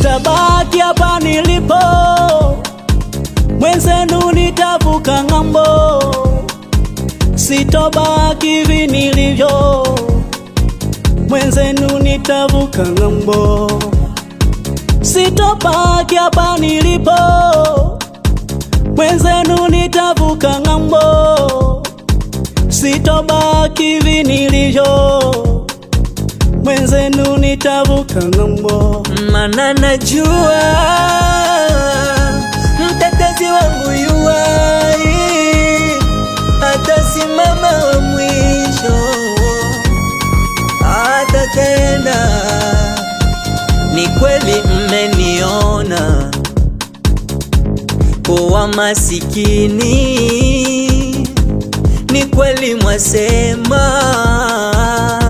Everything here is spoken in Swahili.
sitabaki hapa nilipo, mwenzenu nitavuka ng'ambo. Sitobaki hivi nilivyo, mwenzenu nitavuka ng'ambo. Sitobaki hapa nilipo, mwenzenu nitavuka ng'ambo. Sitobaki hivi nilivyo, mwenzenu nitavuka ng'ambo. Maana najua mtetezi wangu yuwai, atasimama wa mwisho, atatenda. Ni kweli mmeniona kuwa masikini, ni kweli mwasema